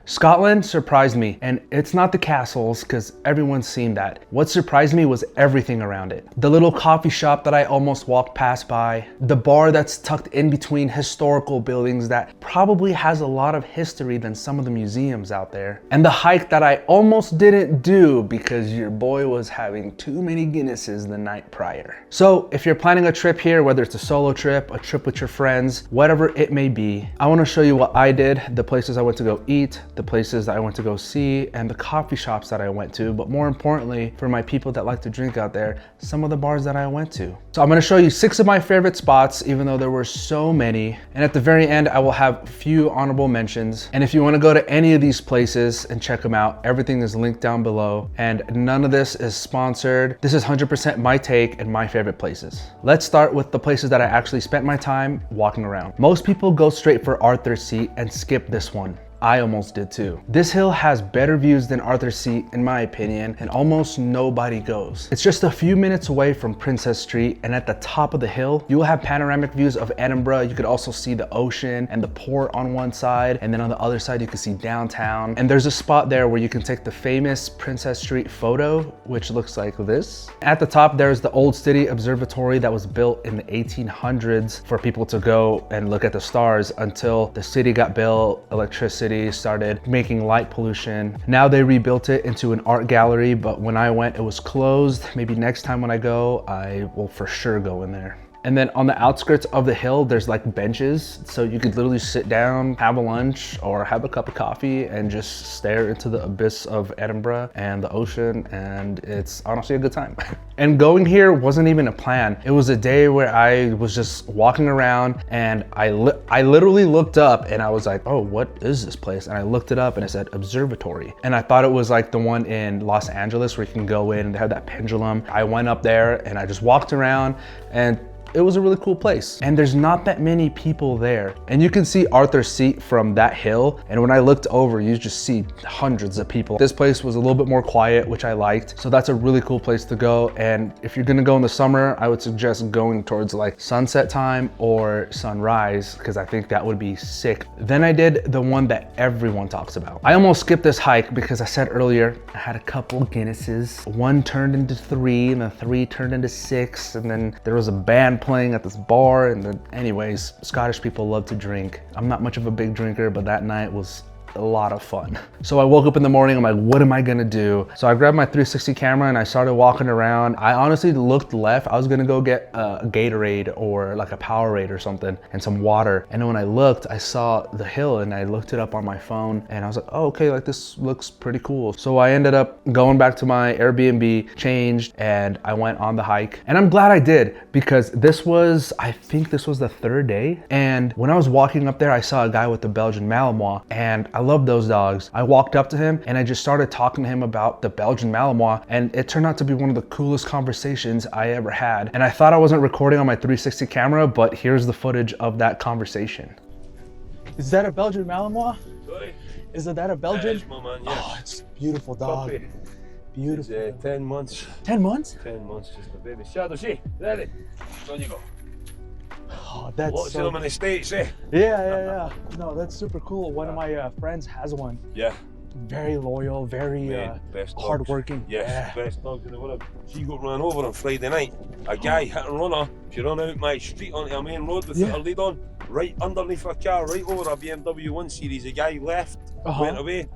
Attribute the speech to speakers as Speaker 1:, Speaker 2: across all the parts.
Speaker 1: Scotland surprised me, and it's not the castles because everyone's seen that. What surprised me was everything around it. The little coffee shop that I almost walked past by, the bar that's tucked in between historical buildings that probably has a lot of history than some of the museums out there, and the hike that I almost didn't do because your boy was having too many Guinnesses the night prior. So if you're planning a trip here, whether it's a solo trip, a trip with your friends, whatever it may be, I want to show you what I did, the places I went to go eat, the places that I went to go see, and the coffee shops that I went to, but more importantly, for my people that like to drink out there, some of the bars that I went to. So I'm going to show you 6 of my favorite spots, even though there were so many, and at the very end I will have a few honorable mentions. And if you want to go to any of these places and check them out, everything is linked down below, and none of this is sponsored. This is 100% my take and my favorite places. Let's start with the places that I actually spent my time walking around. Most people go straight for Arthur's Seat and skip this one. I almost did too. This hill has better views than Arthur's Seat in my opinion, and almost nobody goes. It's just a few minutes away from Princess Street, and at the top of the hill, you will have panoramic views of Edinburgh. You could also see the ocean and the port on one side, and then on the other side you can see downtown. And there's a spot there where you can take the famous Princess Street photo, which looks like this. At the top there's the Old City Observatory that was built in the 1800s for people to go and look at the stars until the city got built, electricity started making light pollution. Now they rebuilt it into an art gallery, but when I went, it was closed. Maybe next time when I go, I will for sure go in there. And then on the outskirts of the hill, there's like benches. So you could literally sit down, have a lunch or have a cup of coffee and just stare into the abyss of Edinburgh and the ocean. And it's honestly a good time. And going here wasn't even a plan. It was a day where I was just walking around and I literally looked up and I was like, oh, what is this place? And I looked it up and it said observatory. And I thought it was like the one in Los Angeles where you can go in and they have that pendulum. I went up there and I just walked around, and it was a really cool place. And there's not that many people there. And you can see Arthur's Seat from that hill. And when I looked over, you just see hundreds of people. This place was a little bit more quiet, which I liked. So that's a really cool place to go. And if you're gonna go in the summer, I would suggest going towards like sunset time or sunrise, because I think that would be sick. Then I did the one that everyone talks about. I almost skipped this hike because I said earlier, I had a couple Guinnesses. 1 turned into 3, and then 3 turned into 6. And then there was a band playing at this bar, and then anyways, Scottish people love to drink. I'm not much of a big drinker, but that night was a lot of fun. So I woke up in the morning, I'm like, what am I gonna do? So I grabbed my 360 camera and I started walking around. I honestly looked left. I was gonna go get a Gatorade or like a Powerade or something and some water. And then when I looked, I saw the hill and I looked it up on my phone and I was like, oh, okay, like this looks pretty cool. So I ended up going back to my Airbnb, changed, and I went on the hike. And I'm glad I did, because I think this was the 3rd day. And when I was walking up there, I saw a guy with the Belgian Malinois, and I love those dogs. I walked up to him and I just started talking to him about the Belgian Malinois, and it turned out to be one of the coolest conversations I ever had. And I thought I wasn't recording on my 360 camera, but here's the footage of that conversation. Is that a Belgian Malinois?
Speaker 2: Sorry?
Speaker 1: Is that a Belgian?
Speaker 2: That is my man, yeah.
Speaker 1: Oh, it's a beautiful dog.
Speaker 2: Puppy.
Speaker 1: Beautiful.
Speaker 2: It's 10 months.
Speaker 1: 10 months?
Speaker 2: 10 months, just a baby. Shadow, see? Ready? On you go.
Speaker 1: Oh, that's
Speaker 2: Lots of them in the States, eh?
Speaker 1: Yeah. No, that's super cool. One of my friends has one.
Speaker 2: Yeah.
Speaker 1: Very loyal, very
Speaker 2: best dogs.
Speaker 1: hardworking.
Speaker 2: Yes, best dogs in the world. She got run over on Friday night. A guy hit and run her. She ran out my street onto a main road with her lead on, right underneath her car, right over a BMW 1 Series. The guy left, went away.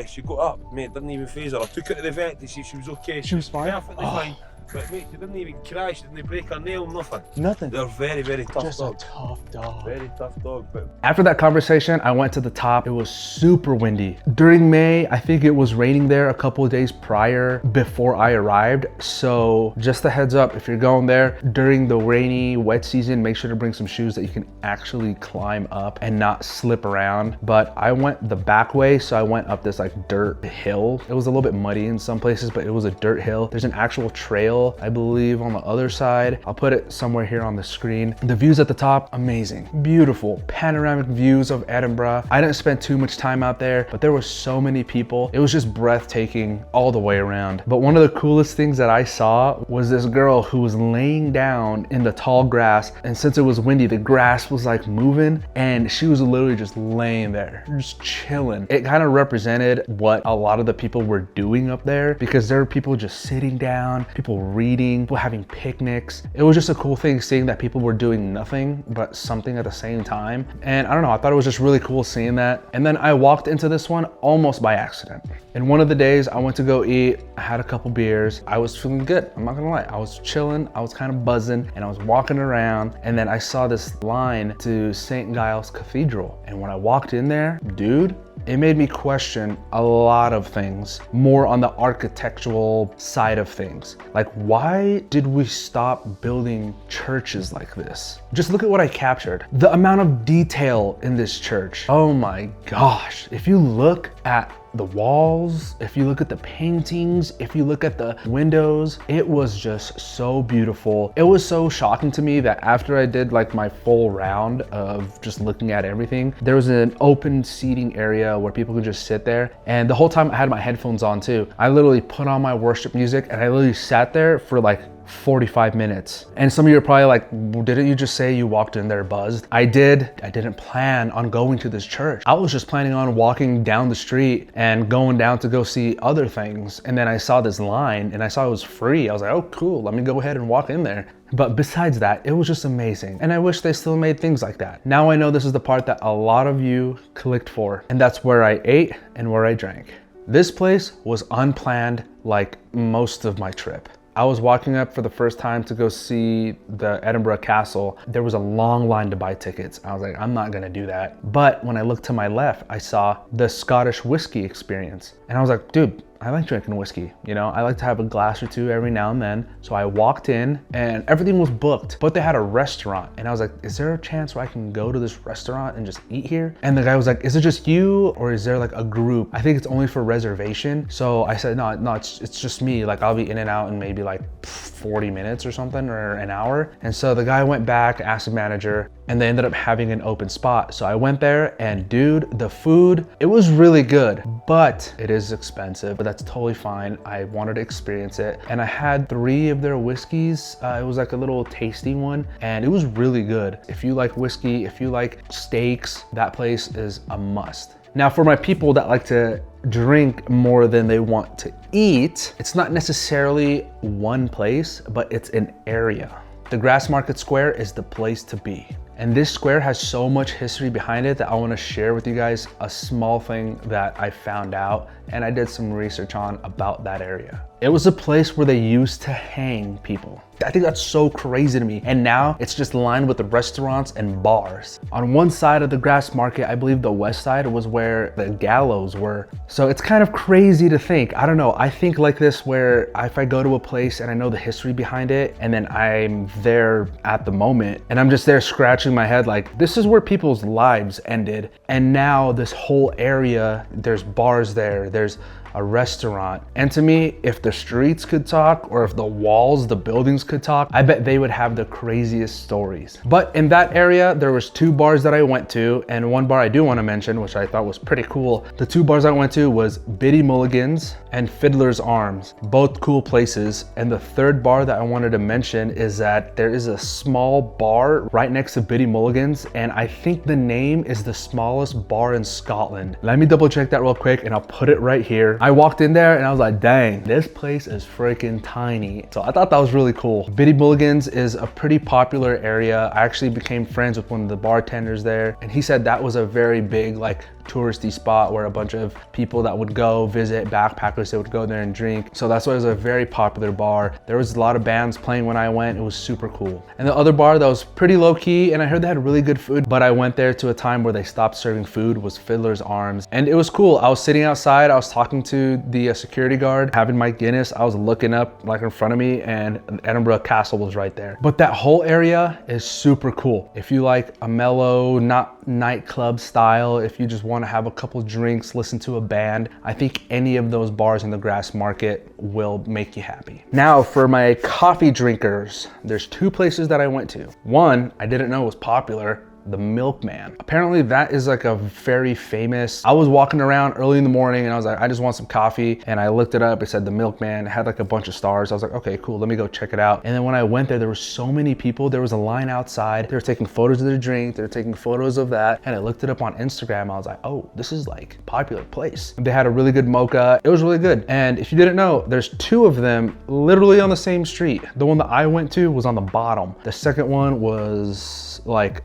Speaker 2: She got up, mate, didn't even phase her. I took her to the vet to see if she was okay.
Speaker 1: She was fine?
Speaker 2: Perfectly fine. But mate, she didn't even crash, didn't break her nail, nothing.
Speaker 1: Nothing.
Speaker 2: They're very, very tough
Speaker 1: Just
Speaker 2: dogs.
Speaker 1: a tough dog.
Speaker 2: Very tough dog. But
Speaker 1: after that conversation, I went to the top. It was super windy. During May, I think it was raining there a couple of days prior before I arrived. So just a heads up, if you're going there during the rainy, wet season, make sure to bring some shoes that you can actually climb up and not slip around. But I went the back way, so I went up this like dirt hill. It was a little bit muddy in some places, but it was a dirt hill. There's an actual trail Hill, I believe, on the other side. I'll put it somewhere here on the screen. The views at the top, amazing. Beautiful panoramic views of Edinburgh. I didn't spend too much time out there, but there were so many people. It was just breathtaking all the way around. But one of the coolest things that I saw was this girl who was laying down in the tall grass, and since it was windy, the grass was like moving, and she was literally just laying there, just chilling. It kind of represented what a lot of the people were doing up there, because there were people just sitting down, people reading, people having picnics. It was just a cool thing seeing that people were doing nothing but something at the same time. And I don't know, I thought it was just really cool seeing that. And then I walked into this one almost by accident. And one of the days I went to go eat, I had a couple beers. I was feeling good, I'm not gonna lie. I was chilling, I was kind of buzzing, and I was walking around, and then I saw this line to St. Giles Cathedral. And when I walked in there, dude, it made me question a lot of things, more on the architectural side of things. Like, why did we stop building churches like this? Just look at what I captured. The amount of detail in this church. Oh my gosh. If you look at the walls, if you look at the paintings, if you look at the windows, it was just so beautiful. It was so shocking to me that after I did like my full round of just looking at everything, there was an open seating area where people could just sit there. And the whole time I had my headphones on too. I literally put on my worship music and I literally sat there for like 45 minutes. And some of you are probably like, well, didn't you just say you walked in there buzzed? I did. I didn't plan on going to this church. I was just planning on walking down the street and going down to go see other things. And then I saw this line and I saw it was free. I was like, oh cool, let me go ahead and walk in there. But besides that, it was just amazing. And I wish they still made things like that. Now I know this is the part that a lot of you clicked for, and that's where I ate and where I drank. This place was unplanned like most of my trip. I was walking up for the first time to go see the Edinburgh Castle. There was a long line to buy tickets. I was like, I'm not gonna do that. But when I looked to my left, I saw the Scotch Whisky Experience. And I was like, dude, I like drinking whiskey, you know? I like to have a glass or two every now and then. So I walked in and everything was booked, but they had a restaurant. And I was like, is there a chance where I can go to this restaurant and just eat here? And the guy was like, is it just you or is there like a group? I think it's only for reservation. So I said, no, it's just me. Like I'll be in and out in maybe like 40 minutes or something, or an hour. And so the guy went back, asked the manager, and they ended up having an open spot. So I went there and dude, the food, it was really good, but it is expensive, but that's totally fine. I wanted to experience it. And I had 3 of their whiskeys. It was like a little tasty one and it was really good. If you like whiskey, if you like steaks, that place is a must. Now for my people that like to drink more than they want to eat, it's not necessarily one place, but it's an area. The Grassmarket Square is the place to be. And this square has so much history behind it that I want to share with you guys a small thing that I found out and I did some research on about that area. It was a place where they used to hang people. I think that's so crazy to me. And now it's just lined with the restaurants and bars. On one side of the Grassmarket, I believe the west side was where the gallows were. So it's kind of crazy to think. I don't know. I think like this where if I go to a place and I know the history behind it and then I'm there at the moment and I'm just there scratching my head like, this is where people's lives ended. And now this whole area, there's bars there, there's a restaurant. And to me, if the streets could talk or if the walls, the buildings could talk, I bet they would have the craziest stories. But in that area, there was 2 bars that I went to, and one bar I do want to mention, which I thought was pretty cool. The 2 bars I went to was Biddy Mulligan's and Fiddlers Arms, both cool places. And the 3rd bar that I wanted to mention is that there is a small bar right next to Biddy Mulligan's, and I think the name is the smallest bar in Scotland. Let me double check that real quick and I'll put it right here. I walked in there and I was like, dang, this place is freaking tiny. So I thought that was really cool. Biddy Mulligan's is a pretty popular area. I actually became friends with one of the bartenders there, and he said that was a very big like touristy spot where a bunch of people that would go visit, backpackers, they would go there and drink. So that's why it was a very popular bar. There was a lot of bands playing when I went. It was super cool. And the other bar that was pretty low key, and I heard they had really good food, but I went there to a time where they stopped serving food, was Fiddler's Arms. And it was cool. I was sitting outside, I was talking to the security guard, having my Guinness. I was looking up like in front of me and an Edinburgh Castle was right there. But that whole area is super cool. If you like a mellow, not nightclub style, if you just want to have a couple drinks, listen to a band, I think any of those bars in the Grassmarket will make you happy. Now for my coffee drinkers, there's two places that I went to. One, I didn't know was popular, the Milkman. Apparently that is like a very famous, I was walking around early in the morning and I was like, I just want some coffee. And I looked it up, it said the Milkman, it had like a bunch of stars. I was like, okay, cool, let me go check it out. And then when I went there were so many people, there was a line outside. They were taking photos of their drink, they were taking photos of that. And I looked it up on Instagram, I was like, oh, this is like a popular place. They had a really good mocha, it was really good. And if you didn't know, there's two of them literally on the same street. The one that I went to was on the bottom. The second one was like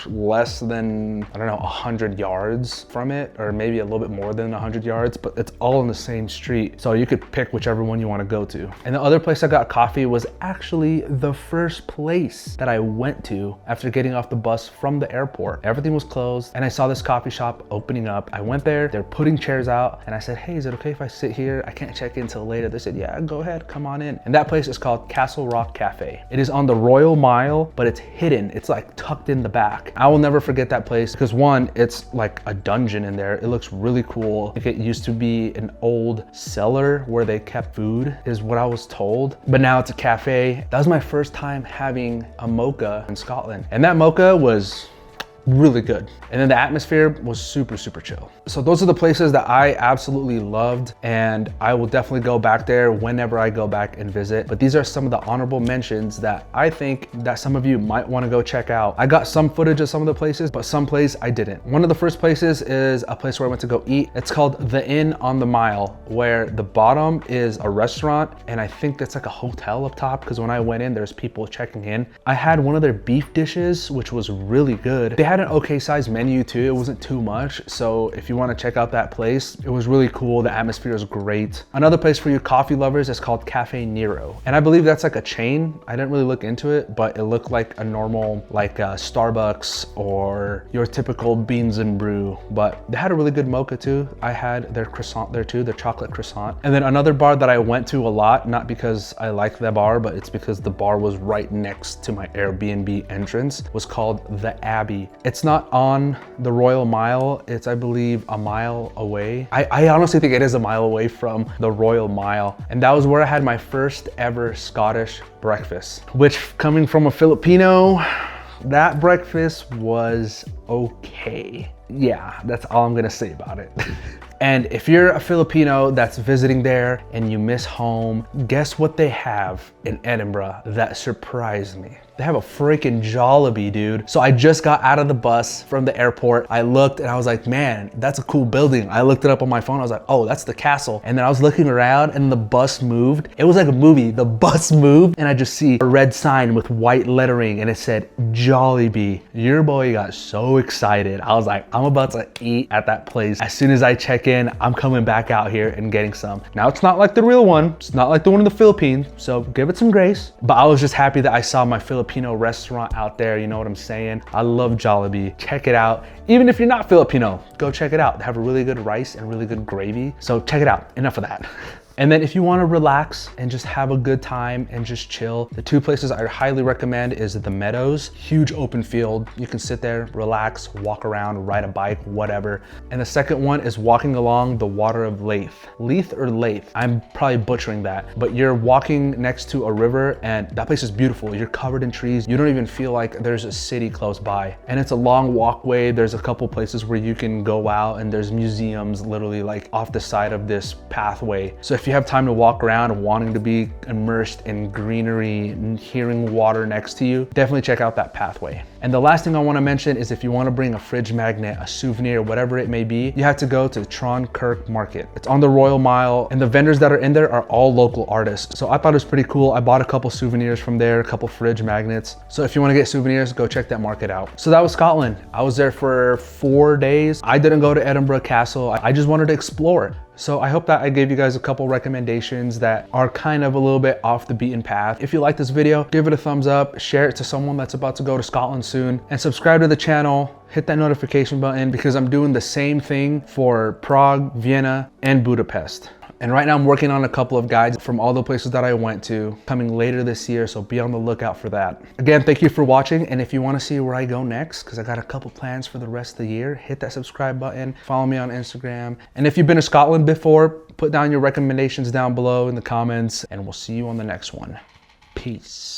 Speaker 1: less than, I don't know, 100 yards from it, or maybe a little bit more than 100 yards, but it's all in the same street. So you could pick whichever one you want to go to. And the other place I got coffee was actually the first place that I went to after getting off the bus from the airport. Everything was closed and I saw this coffee shop opening up. I went there, they're putting chairs out and I said, hey, is it okay if I sit here? I can't check in till later. They said, yeah, go ahead, come on in. And that place is called Castle Rock Cafe. It is on the Royal Mile, but it's hidden. It's like tucked in the back. I will never forget that place because one, it's like a dungeon in there. It looks really cool. Like it used to be an old cellar where they kept food is what I was told. But now it's a cafe. That was my first time having a mocha in Scotland. And that mocha was really good. And then the atmosphere was super, super chill. So those are the places that I absolutely loved and I will definitely go back there whenever I go back and visit. But these are some of the honorable mentions that I think that some of you might want to go check out. I got some footage of some of the places, but some place I didn't. One of the first places is a place where I went to go eat. It's called The Inn on the Mile, where the bottom is a restaurant and I think that's like a hotel up top because when I went in, there's people checking in. I had one of their beef dishes, which was really good. They had an okay sized menu too. It wasn't too much. So if you want to check out that place, it was really cool. The atmosphere is great. Another place for you coffee lovers is called Cafe Nero. And I believe that's like a chain. I didn't really look into it, but it looked like a normal, like a Starbucks or your typical beans and brew, but they had a really good mocha too. I had their croissant there too, their chocolate croissant. And then another bar that I went to a lot, not because I like the bar, but it's because the bar was right next to my Airbnb entrance, was called the Abbey. It's not on the Royal Mile. It's, I believe, a mile away. I honestly think it is a mile away from the Royal Mile. And that was where I had my first ever Scottish breakfast, which coming from a Filipino, that breakfast was okay. Yeah, that's all I'm gonna say about it. And if you're a Filipino that's visiting there and you miss home, guess what they have in Edinburgh that surprised me? They have a freaking Jollibee, dude. So I just got out of the bus from the airport. I looked and I was like, man, that's a cool building. I looked it up on my phone. I was like, oh, that's the castle. And then I was looking around and the bus moved. It was like a movie. The bus moved and I just see a red sign with white lettering and it said Jollibee. Your boy got so excited. I was like, I'm about to eat at that place. As soon as I check in, I'm coming back out here and getting some. Now it's not like the real one. It's not like the one in the Philippines. So give it some grace. But I was just happy that I saw my Filipino restaurant out there, you know what I'm saying? I love Jollibee. Check it out. Even if you're not Filipino, go check it out. They have a really good rice and really good gravy. So check it out. Enough of that. And then if you want to relax and just have a good time and just chill, the two places I highly recommend is the Meadows. Huge open field. You can sit there, relax, walk around, ride a bike, whatever. And the second one is walking along the water of Leith. Leith or Leith? I'm probably butchering that, but you're walking next to a river and that place is beautiful. You're covered in trees. You don't even feel like there's a city close by. And it's a long walkway. There's a couple places where you can go out and there's museums literally like off the side of this pathway. So if you have time to walk around wanting to be immersed in greenery and hearing water next to you, definitely check out that pathway. And the last thing I want to mention is if you want to bring a fridge magnet, a souvenir, whatever it may be, you have to go to Tron Kirk Market. It's on the Royal Mile and the vendors that are in there are all local artists. So I thought it was pretty cool. I bought a couple souvenirs from there, a couple fridge magnets. So if you want to get souvenirs, go check that market out. So that was Scotland. I was there for 4 days. I didn't go to Edinburgh Castle. I just wanted to explore. So I hope that I gave you guys a couple recommendations that are kind of a little bit off the beaten path. If you like this video, give it a thumbs up, share it to someone that's about to go to Scotland soon, and subscribe to the channel. Hit that notification button because I'm doing the same thing for Prague, Vienna, and Budapest. And right now I'm working on a couple of guides from all the places that I went to coming later this year, so be on the lookout for that. Again, thank you for watching, and if you want to see where I go next, because I got a couple plans for the rest of the year, hit that subscribe button, follow me on Instagram, and if you've been to Scotland before, put down your recommendations down below in the comments, and we'll see you on the next one. Peace.